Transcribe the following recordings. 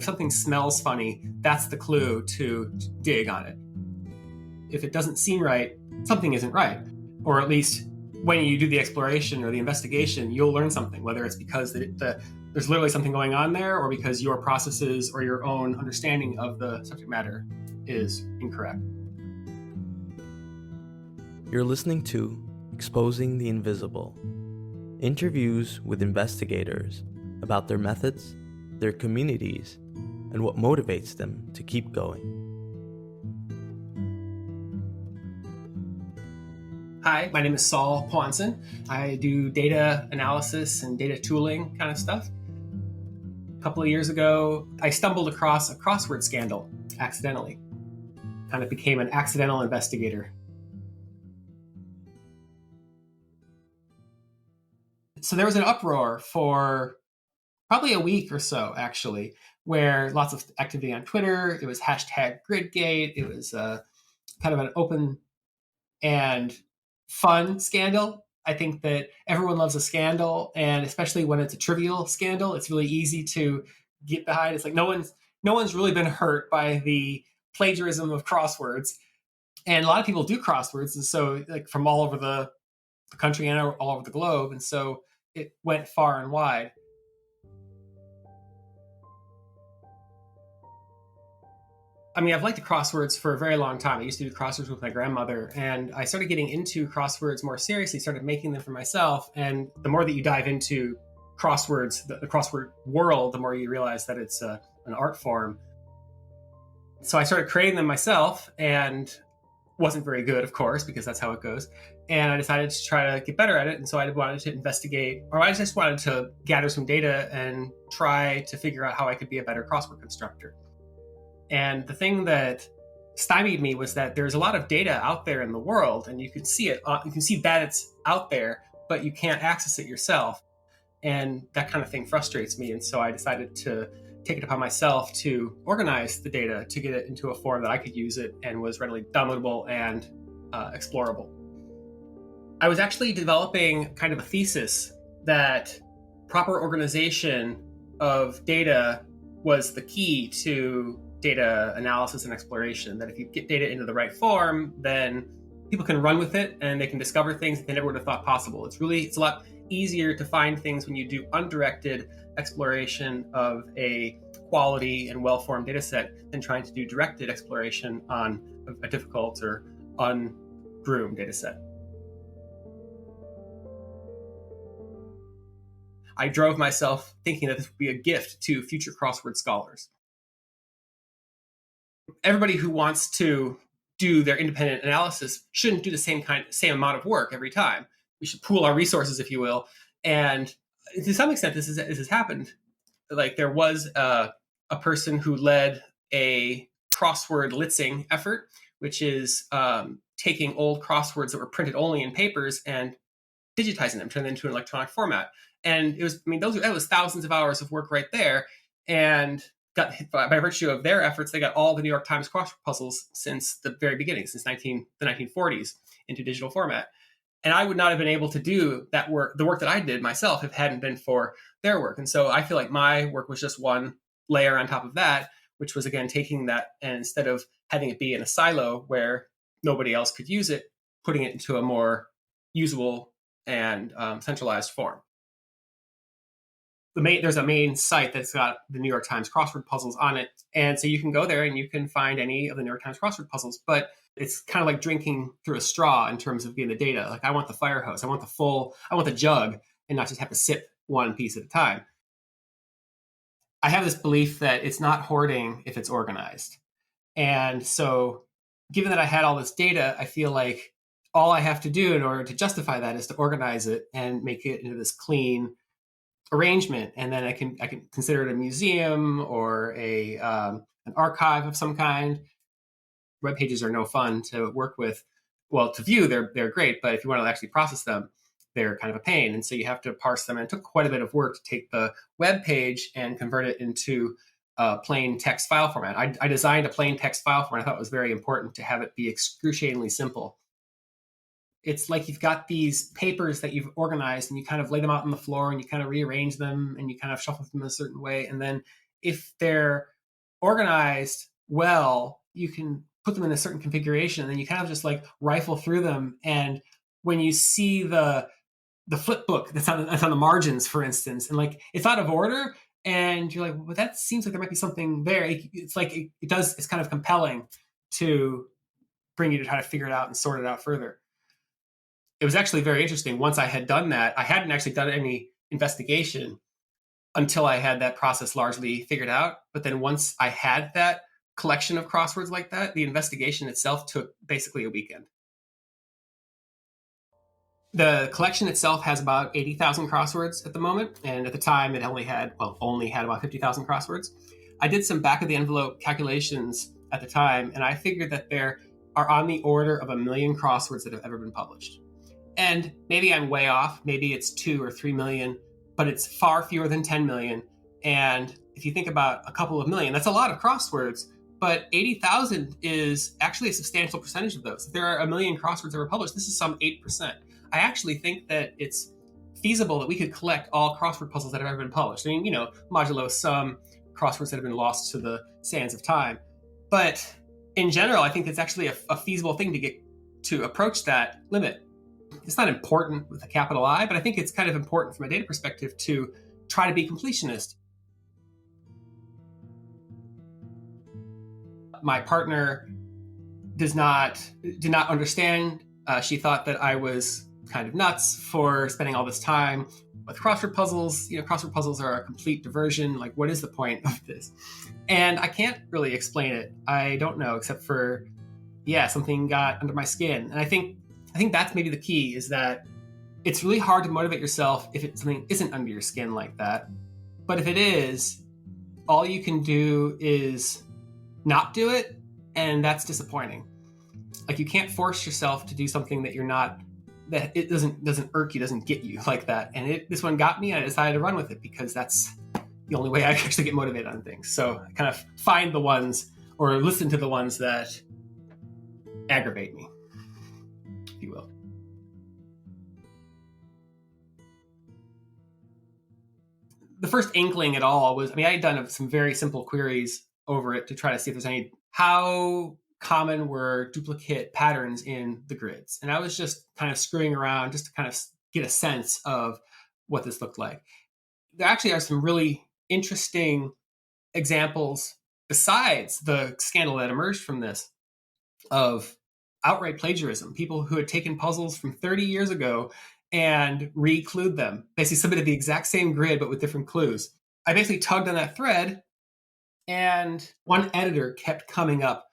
something smells funny, that's the clue to dig on it. If it doesn't seem right, something isn't right. Or at least when you do the exploration or the investigation, you'll learn something, whether it's because there's literally something going on there or because your processes or your own understanding of the subject matter is incorrect. You're listening to Exposing the Invisible, interviews with investigators about their methods, their communities, and what motivates them to keep going. Hi, my name is Saul Pwanson. I do data analysis and data tooling kind of stuff. A couple of years ago, I stumbled across a crossword scandal accidentally. Kind of became an accidental investigator. So there was an uproar for probably a week or so, actually, where lots of activity on Twitter. It was hashtag Gridgate. It was kind of an open and fun scandal. I think that everyone loves a scandal, and especially when it's a trivial scandal, it's really easy to get behind. It's like no one's really been hurt by the plagiarism of crosswords, and a lot of people do crosswords, and so like from all over the country and all over the globe, and so it went far and wide. I mean, I've liked the crosswords for a very long time. I used to do crosswords with my grandmother, and I started getting into crosswords more seriously, started making them for myself. And the more that you dive into crosswords, the crossword world, the more you realize that it's an art form. So I started creating them myself, and wasn't very good, of course, because that's how it goes. And I decided to try to get better at it. And so I wanted to investigate, or I just wanted to gather some data and try to figure out how I could be a better crossword constructor. And the thing that stymied me was that there's a lot of data out there in the world, and you can see it. You can see that it's out there, but you can't access it yourself. And that kind of thing frustrates me. And so I decided to take it upon myself to organize the data, to get it into a form that I could use it and was readily downloadable and explorable. I was actually developing kind of a thesis that proper organization of data was the key to data analysis and exploration, that if you get data into the right form, then people can run with it and they can discover things that they never would have thought possible. It's a lot easier to find things when you do undirected exploration of a quality and well-formed data set than trying to do directed exploration on a difficult or ungroomed data set. I drove myself thinking that this would be a gift to future crossword scholars. Everybody who wants to do their independent analysis shouldn't do the same amount of work every time. We should pool our resources, if you will. And to some extent, this has happened. Like there was a person who led a crossword litzing effort, which is taking old crosswords that were printed only in papers and digitizing them, turning them into an electronic format. And that was thousands of hours of work right there. And got by virtue of their efforts, they got all the New York Times crossword puzzles since the very beginning, since the 1940s, into digital format. And I would not have been able to do that work, the work that I did myself, if it hadn't been for their work. And so I feel like my work was just one layer on top of that, which was, again, taking that and instead of having it be in a silo where nobody else could use it, putting it into a more usable and centralized form. There's a main site that's got the New York Times crossword puzzles on it. And so you can go there and you can find any of the New York Times crossword puzzles. But it's kind of like drinking through a straw in terms of getting the data. Like I want the fire hose. I want the jug and not just have to sip one piece at a time. I have this belief that it's not hoarding if it's organized. And so given that I had all this data, I feel like all I have to do in order to justify that is to organize it and make it into this clean arrangement, and then I can consider it a museum or an archive of some kind. Web pages are no fun to work with. Well, to view, they're great, but if you want to actually process them, they're kind of a pain. And so you have to parse them. And it took quite a bit of work to take the web page and convert it into a plain text file format. I designed a plain text file format. I thought it was very important to have it be excruciatingly simple. It's like you've got these papers that you've organized and you kind of lay them out on the floor and you kind of rearrange them and you kind of shuffle them in a certain way. And then if they're organized well, you can put them in a certain configuration, and then you kind of just like rifle through them. And when you see the flip book that's on the margins, for instance, and like it's out of order, and you're like, well, that seems like there might be something there. It's like it's kind of compelling to bring you to try to figure it out and sort it out further. It was actually very interesting. Once I had done that, I hadn't actually done any investigation until I had that process largely figured out. But then once I had that collection of crosswords like that, the investigation itself took basically a weekend. The collection itself has about 80,000 crosswords at the moment, and at the time it only had about 50,000 crosswords. I did some back of the envelope calculations at the time, and I figured that there are on the order of 1 million crosswords that have ever been published. And maybe I'm way off, maybe it's 2 or 3 million, but it's far fewer than 10 million. And if you think about a couple of million, that's a lot of crosswords, but 80,000 is actually a substantial percentage of those. If there are 1 million crosswords ever published, this is some 8%. I actually think that it's feasible that we could collect all crossword puzzles that have ever been published. I mean, modulo some crosswords that have been lost to the sands of time. But in general, I think it's actually a feasible thing to get to approach that limit. It's not important with a capital I, but I think it's kind of important from a data perspective to try to be completionist. My partner did not understand. She thought that I was kind of nuts for spending all this time with crossword puzzles. Crossword puzzles are a complete diversion. Like, what is the point of this? And I can't really explain it. I don't know, except for, something got under my skin. And I think that's maybe the key, is that it's really hard to motivate yourself if something isn't under your skin like that. But if it is, all you can do is not do it, and that's disappointing. Like, you can't force yourself to do something that you're not, that it doesn't irk you, doesn't get you like that. And this one got me, and I decided to run with it because that's the only way I actually get motivated on things. So I kind of find the ones, or listen to the ones that aggravate me, if you will. The first inkling at all was, I had done some very simple queries over it to try to see if there's how common were duplicate patterns in the grids. And I was just kind of screwing around just to kind of get a sense of what this looked like. There actually are some really interesting examples besides the scandal that emerged from this of outright plagiarism. People who had taken puzzles from 30 years ago and re-clued them. Basically submitted the exact same grid, but with different clues. I basically tugged on that thread, and one editor kept coming up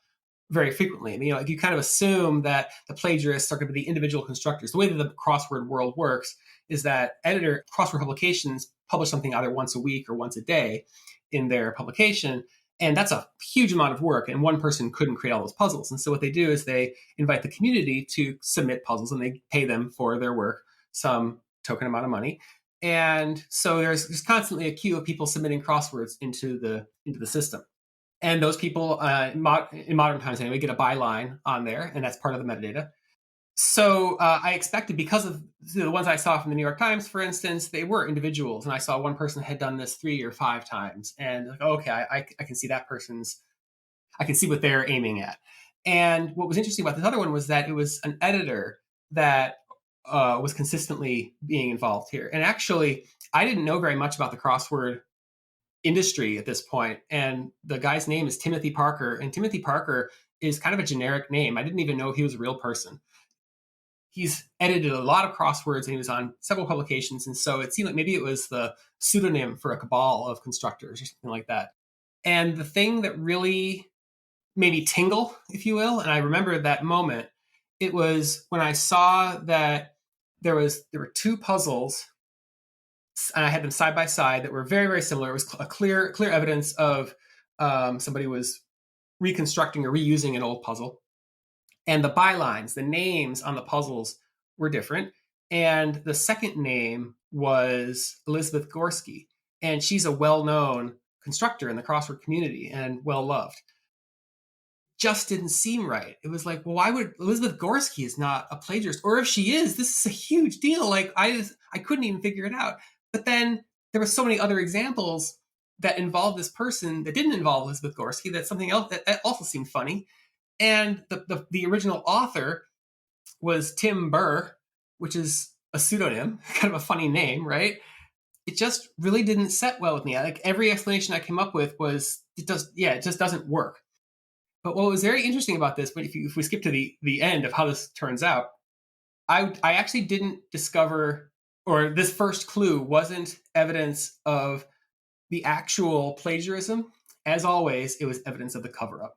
very frequently. Like, you kind of assume that the plagiarists are going to be the individual constructors. The way that the crossword world works is that crossword publications publish something either once a week or once a day in their publication. And that's a huge amount of work, and one person couldn't create all those puzzles. And so what they do is they invite the community to submit puzzles, and they pay them for their work some token amount of money. And so there's constantly a queue of people submitting crosswords into the system. And those people, in modern times anyway, get a byline on there, and that's part of the metadata. So I expected, because of the ones I saw from the New York Times, for instance, they were individuals. And I saw one person had done this 3 or 5 times. And like, okay, I can see I can see what they're aiming at. And what was interesting about this other one was that it was an editor that was consistently being involved here. And actually, I didn't know very much about the crossword industry at this point. And the guy's name is Timothy Parker. And Timothy Parker is kind of a generic name. I didn't even know he was a real person. He's edited a lot of crosswords, and he was on several publications. And so it seemed like maybe it was the pseudonym for a cabal of constructors or something like that. And the thing that really made me tingle, if you will, and I remember that moment, it was when I saw that there were 2 puzzles, and I had them side by side, that were very, very similar. It was a clear evidence of somebody was reconstructing or reusing an old puzzle. And the bylines, the names on the puzzles, were different. And the second name was Elizabeth Gorski. And she's a well-known constructor in the crossword community and well-loved. Just didn't seem right. It was like, well, why would Elizabeth Gorski is not a plagiarist? Or if she is, this is a huge deal. Like, I couldn't even figure it out. But then there were so many other examples that involved this person that didn't involve Elizabeth Gorski. That's something else that also seemed funny. And the original author was Tim Burr, which is a pseudonym, kind of a funny name, right? It just really didn't set well with me. Like every explanation I came up with was it just doesn't work. But what was very interesting about this, but if we skip to the end of how this turns out, I actually didn't discover, or this first clue wasn't evidence of the actual plagiarism. As always, it was evidence of the cover up.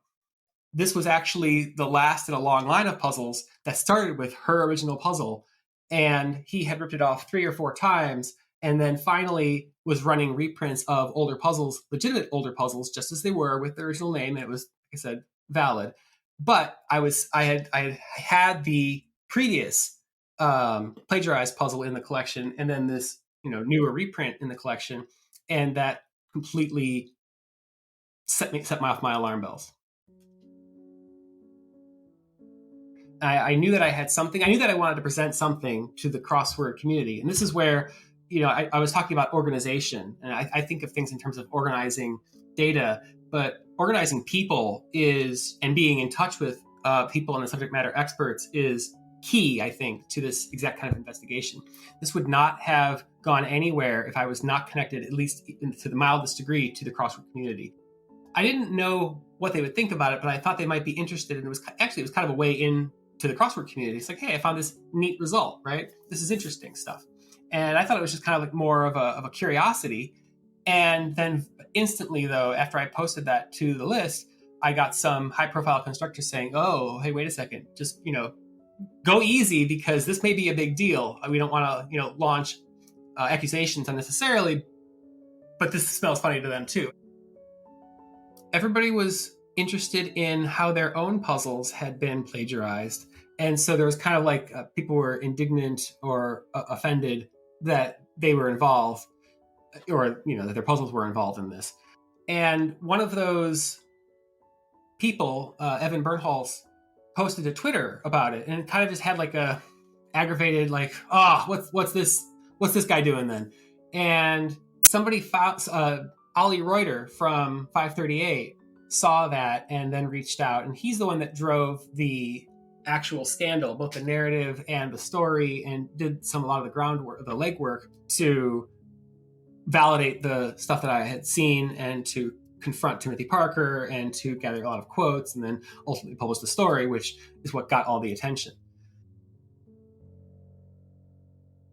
This was actually the last in a long line of puzzles that started with her original puzzle, and he had ripped it off 3 or 4 times, and then finally was running reprints of older puzzles, legitimate older puzzles, just as they were with the original name, and it was, like I said, valid. But I had the previous plagiarized puzzle in the collection, and then this newer reprint in the collection, and that completely set me off my alarm bells. I knew that I had something. I knew that I wanted to present something to the crossword community, and this is where I was talking about organization, and I think of things in terms of organizing data, but organizing people and being in touch with people and the subject matter experts is key, I think, to this exact kind of investigation. This would not have gone anywhere if I was not connected, at least to the mildest degree, to the crossword community. I didn't know what they would think about it, but I thought they might be interested, and it was kind of a way in to the crossword community. It's like, hey, I found this neat result, right? This is interesting stuff. And I thought it was just kind of like more of a curiosity. And then instantly, though, after I posted that to the list, I got some high-profile constructors saying, oh, hey, wait a second, just, go easy, because this may be a big deal. We don't want to, launch accusations unnecessarily, but this smells funny to them too. Everybody was interested in how their own puzzles had been plagiarized. And so there was kind of like people were indignant or offended that they were involved, or, that their puzzles were involved in this. And one of those people, Evan Bernholz, posted to Twitter about it, and it kind of just had like a aggravated, like, what's this guy doing then? And somebody found, Ollie Reuter from 538 saw that and then reached out, and he's the one that drove the actual scandal, both the narrative and the story, and did a lot of the groundwork, the legwork, to validate the stuff that I had seen and to confront Timothy Parker and to gather a lot of quotes, and then ultimately publish the story, which is what got all the attention.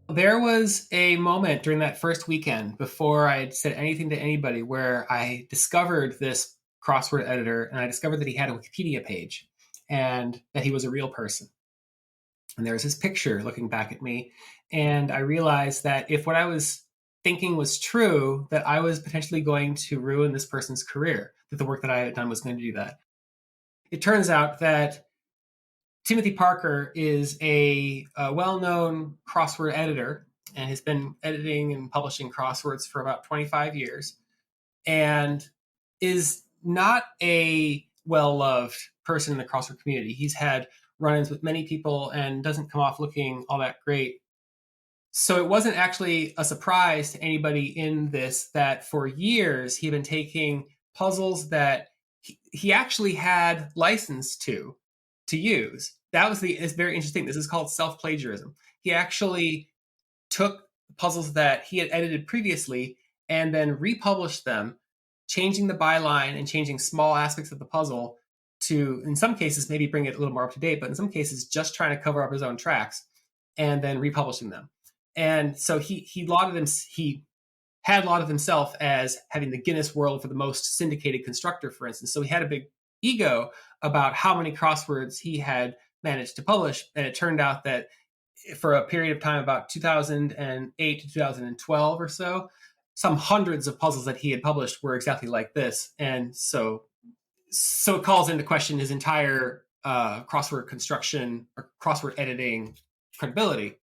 There was a moment during that first weekend, before I had said anything to anybody, where I discovered this crossword editor, and I discovered that he had a Wikipedia page and that he was a real person. And there was his picture looking back at me, and I realized that if what I was thinking was true, that I was potentially going to ruin this person's career, that the work that I had done was going to do that. It turns out that Timothy Parker is a well-known crossword editor, and has been editing and publishing crosswords for about 25 years, and is not a well-loved person in the crossword community. He's had run-ins with many people and doesn't come off looking all that great. So it wasn't actually a surprise to anybody in this that for years he had been taking puzzles that he actually had license to use. It's very interesting. This is called self-plagiarism. He actually took puzzles that he had edited previously and then republished them, changing the byline and changing small aspects of the puzzle to, in some cases, maybe bring it a little more up to date, but in some cases, just trying to cover up his own tracks, and then republishing them. And so he had lauded himself as having the Guinness World for the most syndicated constructor, for instance. So he had a big ego about how many crosswords he had managed to publish. And it turned out that for a period of time, about 2008 to 2012 or so, some hundreds of puzzles that he had published were exactly like this. And so it calls into question his entire crossword construction or crossword editing credibility.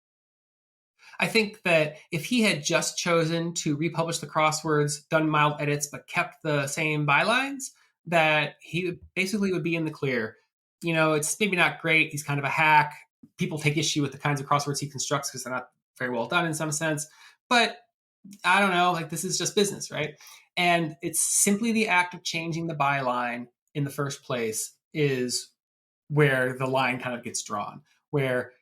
I think that if he had just chosen to republish the crosswords, done mild edits, but kept the same bylines, that he basically would be in the clear. It's maybe not great. He's kind of a hack. People take issue with the kinds of crosswords he constructs because they're not very well done in some sense. But I don't know, like this is just business, right? And it's simply the act of changing the byline in the first place is where the line kind of gets drawn, where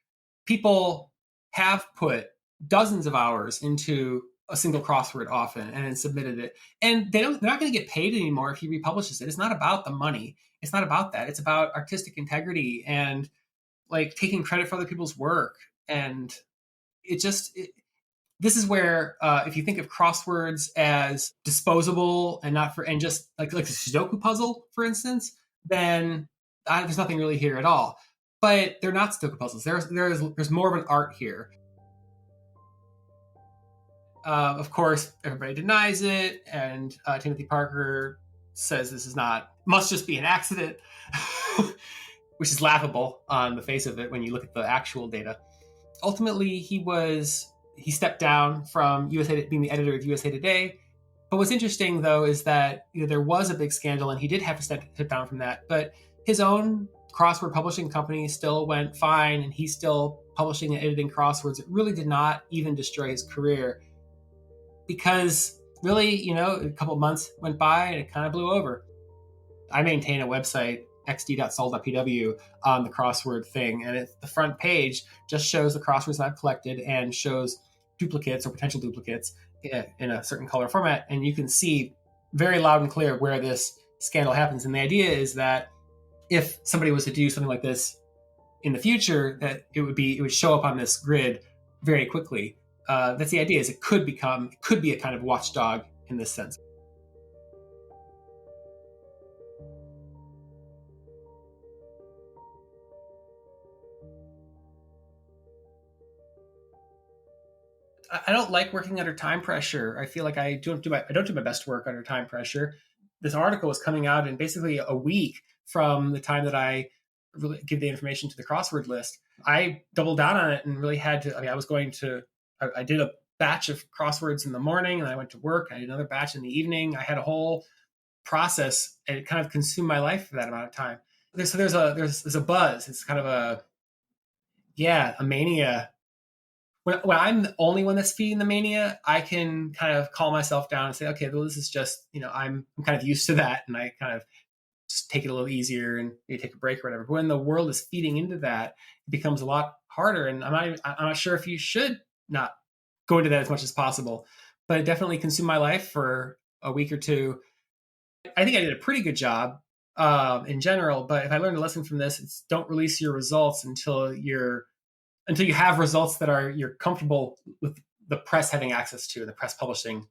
people have put dozens of hours into a single crossword often and then submitted it. And they're not going to get paid anymore if he republishes it. It's not about the money. It's not about that. It's about artistic integrity and like taking credit for other people's work. And this is where if you think of crosswords as disposable and not for and just like a Sudoku puzzle, for instance, then there's nothing really here at all. But they're not Sudoku puzzles. There's more of an art here. Of course, everybody denies it, and Timothy Parker says this is not must just be an accident, which is laughable on the face of it when you look at the actual data. Ultimately, he stepped down from USA being the editor of USA Today. But what's interesting, though, is that there was a big scandal, and he did have to step down from that. But his own crossword publishing company still went fine, and he's still publishing and editing crosswords. It really did not even destroy his career because really, a couple of months went by and it kind of blew over. I maintain a website, xd.sol.pw, on the crossword thing, and the front page just shows the crosswords that I've collected and shows duplicates or potential duplicates in a certain color format, and you can see very loud and clear where this scandal happens. And the idea is that if somebody was to do something like this in the future, that it would show up on this grid very quickly. That's the idea. Is it could be a kind of watchdog in this sense. I don't like working under time pressure. I feel like I don't do my best work under time pressure. This article was coming out in basically a week from the time that I really give the information to the crossword list. I doubled down on it and really had to. I did a batch of crosswords in the morning, and I went to work. I did another batch in the evening. I had a whole process, and it kind of consumed my life for that amount of time. There's a buzz. It's kind of a mania. When I'm the only one that's feeding the mania, I can kind of calm myself down and say, okay, well, this is just, I'm kind of used to that, and I kind of just take it a little easier and maybe take a break or whatever. But when the world is feeding into that, it becomes a lot harder. And I'm not sure if you should not go into that as much as possible. But it definitely consumed my life for a week or two. I think I did a pretty good job in general. But if I learned a lesson from this, it's don't release your results until you have results that you're comfortable with the press having access to, the press publishing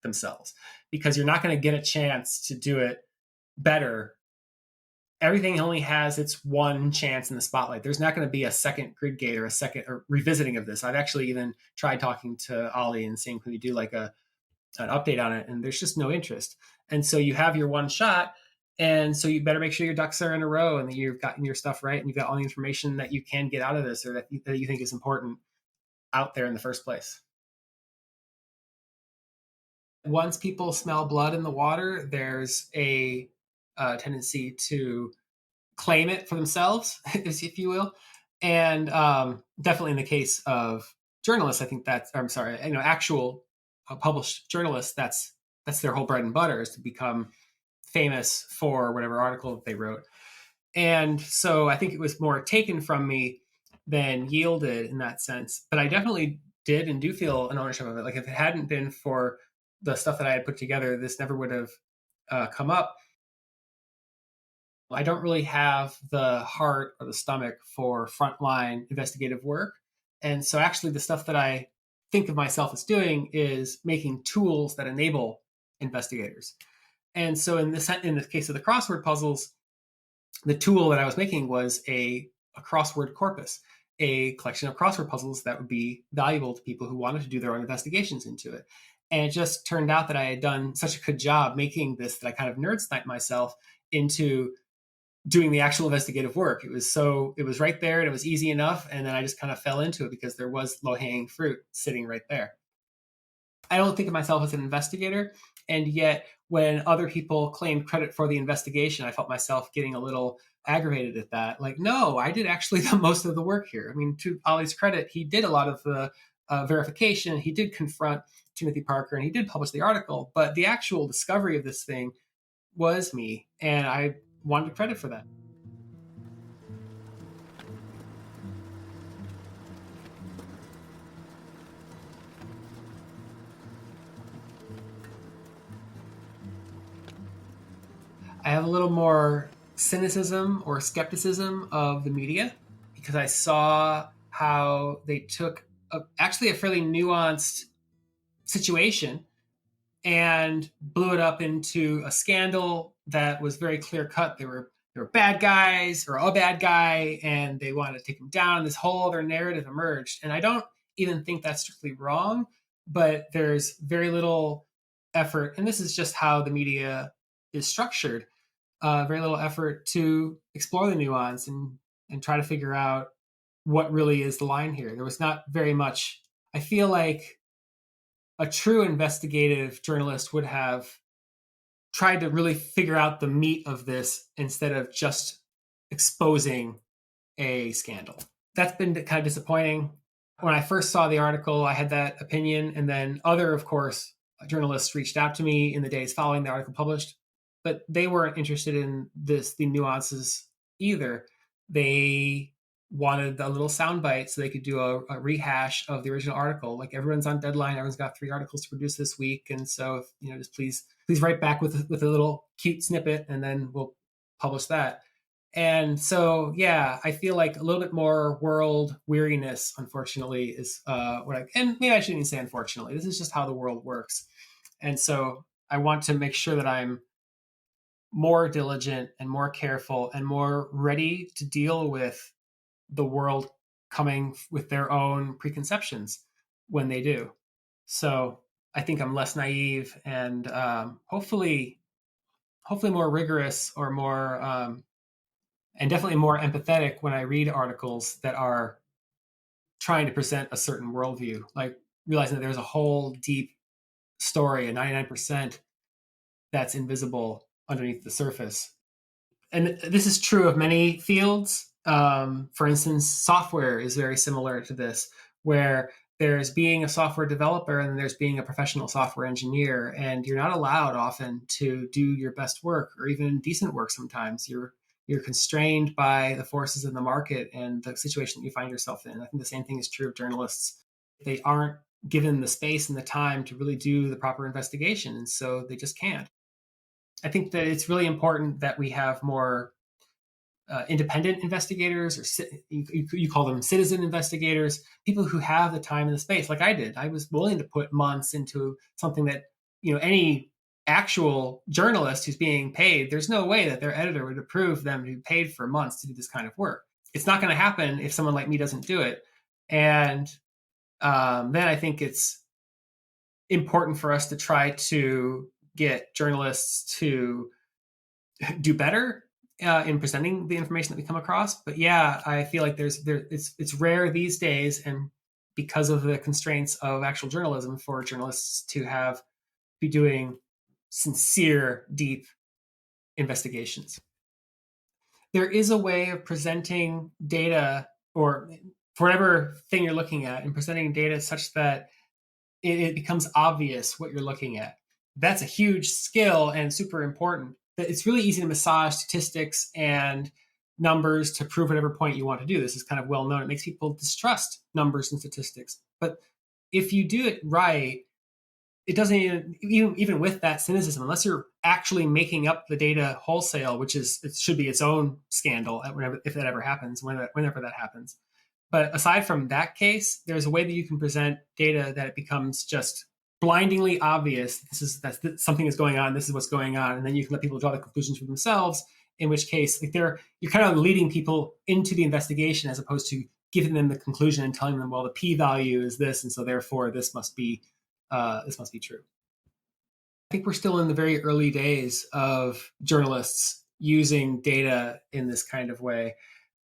themselves, because you're not going to get a chance to do it better. Everything only has its one chance in the spotlight. There's not going to be a second Gridgate or a second or revisiting of this. I've actually even tried talking to Ollie and seeing can we do like an update on it, and there's just no interest. And so you have your one shot, and so you better make sure your ducks are in a row and that you've gotten your stuff right and you've got all the information that you can get out of this or that you think is important out there in the first place. Once people smell blood in the water, there's a tendency to claim it for themselves, if you will. And definitely in the case of journalists, I think actual published journalists, that's their whole bread and butter, is to become famous for whatever article that they wrote. And so I think it was more taken from me than yielded in that sense. But I definitely did and do feel an ownership of it. Like if it hadn't been for the stuff that I had put together, this never would have come up. I don't really have the heart or the stomach for frontline investigative work. And so actually the stuff that I think of myself as doing is making tools that enable investigators. And so in the case of the crossword puzzles, the tool that I was making was a crossword corpus, a collection of crossword puzzles that would be valuable to people who wanted to do their own investigations into it. And it just turned out that I had done such a good job making this that I kind of nerd sniped myself into doing the actual investigative work. It was right there and it was easy enough. And then I just kind of fell into it because there was low-hanging fruit sitting right there. I don't think of myself as an investigator. And yet when other people claimed credit for the investigation, I felt myself getting a little aggravated at that. Like, no, I did actually the most of the work here. I mean, to Ollie's credit, he did a lot of the verification. He did confront Timothy Parker, and he did publish the article, but the actual discovery of this thing was me, and I wanted credit for that. I have a little more cynicism or skepticism of the media because I saw how they took actually a fairly nuanced situation and blew it up into a scandal that was very clear cut. They were bad guys or a bad guy, and they wanted to take him down. This whole other narrative emerged, and I don't even think that's strictly wrong, but there's very little effort, and this is just how the media is structured. Very little effort to explore the nuance and try to figure out what really is the line here. There was not very much. I feel like a true investigative journalist would have tried to really figure out the meat of this instead of just exposing a scandal. That's been kind of disappointing. When I first saw the article, I had that opinion, and then other, of course, journalists reached out to me in the days following the article published, but they weren't interested in the nuances either. They wanted a little soundbite so they could do a rehash of the original article. Like, everyone's on deadline, everyone's got 3 articles to produce this week, and so just please write back with a little cute snippet, and then we'll publish that. And so, yeah, I feel like a little bit more world weariness, unfortunately, is and maybe I shouldn't even say unfortunately. This is just how the world works. And so I want to make sure that I'm more diligent and more careful and more ready to deal with the world coming with their own preconceptions when they do. So I think I'm less naive and hopefully more rigorous or more and definitely more empathetic when I read articles that are trying to present a certain worldview, like realizing that there's a whole deep story, a 99% that's invisible underneath the surface. And this is true of many fields. For instance, software is very similar to this, where there's being a software developer and there's being a professional software engineer, and you're not allowed often to do your best work or even decent work. Sometimes you're constrained by the forces in the market and the situation that you find yourself in. I think the same thing is true of journalists. They aren't given the space and the time to really do the proper investigation, and so they just can't. I think that it's really important that we have more independent investigators, or you call them citizen investigators, people who have the time and the space, like I did. I was willing to put months into something that any actual journalist who's being paid, there's no way that their editor would approve them to be paid for months to do this kind of work. It's not going to happen if someone like me doesn't do it. And then I think it's important for us to try to get journalists to do better in presenting the information that we come across. But yeah, I feel like it's rare these days, and because of the constraints of actual journalism, for journalists to be doing sincere, deep investigations. There is a way of presenting data, or for whatever thing you're looking at, and presenting data such that it becomes obvious what you're looking at. That's a huge skill and super important. It's really easy to massage statistics and numbers to prove whatever point you want to do. This is kind of well known. It makes people distrust numbers and statistics. But if you do it right, it doesn't even with that cynicism, unless you're actually making up the data wholesale, which it should be its own scandal if that ever happens, whenever that happens. But aside from that case, there's a way that you can present data that it becomes just blindingly obvious. Something is going on. This is what's going on, and then you can let people draw the conclusions for themselves. In which case, you're kind of leading people into the investigation as opposed to giving them the conclusion and telling them, well, the p-value is this, and so therefore this must be true. I think we're still in the very early days of journalists using data in this kind of way.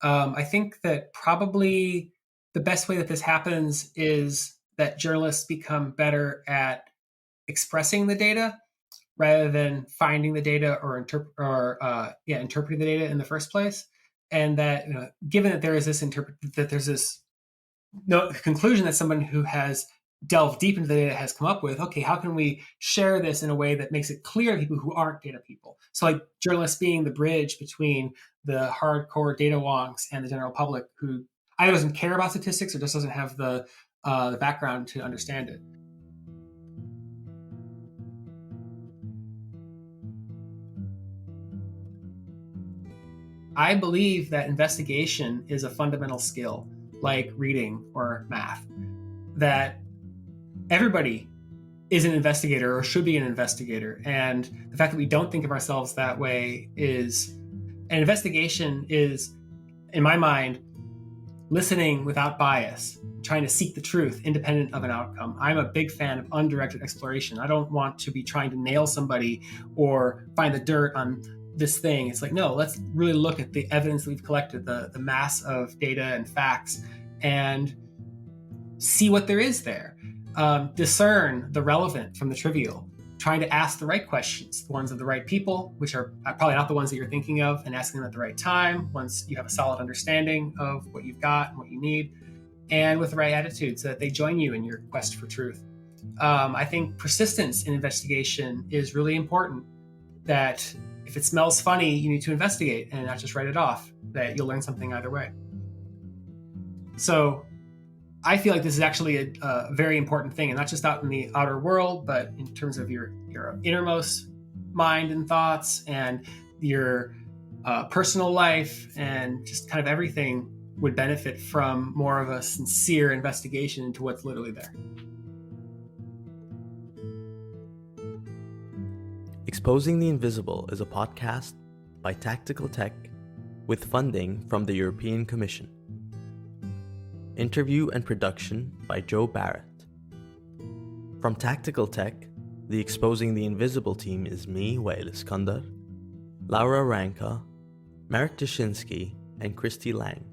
I think that probably the best way that this happens is that journalists become better at expressing the data rather than finding the data or interpreting the data in the first place. And that given that there is this conclusion that someone who has delve deep into the data it has come up with, okay, how can we share this in a way that makes it clear to people who aren't data people? So like journalists being the bridge between the hardcore data wonks and the general public who either doesn't care about statistics or just doesn't have the background to understand it. I believe that investigation is a fundamental skill, like reading or math, that everybody is an investigator or should be an investigator. And the fact that we don't think of ourselves that way is, an investigation is, in my mind, listening without bias, trying to seek the truth independent of an outcome. I'm a big fan of undirected exploration. I don't want to be trying to nail somebody or find the dirt on this thing. It's like, no, let's really look at the evidence that we've collected, the mass of data and facts, and see what there is there. Discern the relevant from the trivial, trying to ask the right questions, the ones of the right people, which are probably not the ones that you're thinking of, and asking them at the right time once you have a solid understanding of what you've got and what you need, and with the right attitude so that they join you in your quest for truth. I think persistence in investigation is really important, that if it smells funny, you need to investigate and not just write it off, that you'll learn something either way. So I feel like this is actually a very important thing, and not just out in the outer world, but in terms of your innermost mind and thoughts and your personal life, and just kind of everything would benefit from more of a sincere investigation into what's literally there. Exposing the Invisible is a podcast by Tactical Tech with funding from the European Commission. Interview and production by Joe Barrett. From Tactical Tech, the Exposing the Invisible team is me, Wael Iskandar, Laura Ranka, Marek Dushinsky, and Christy Lang.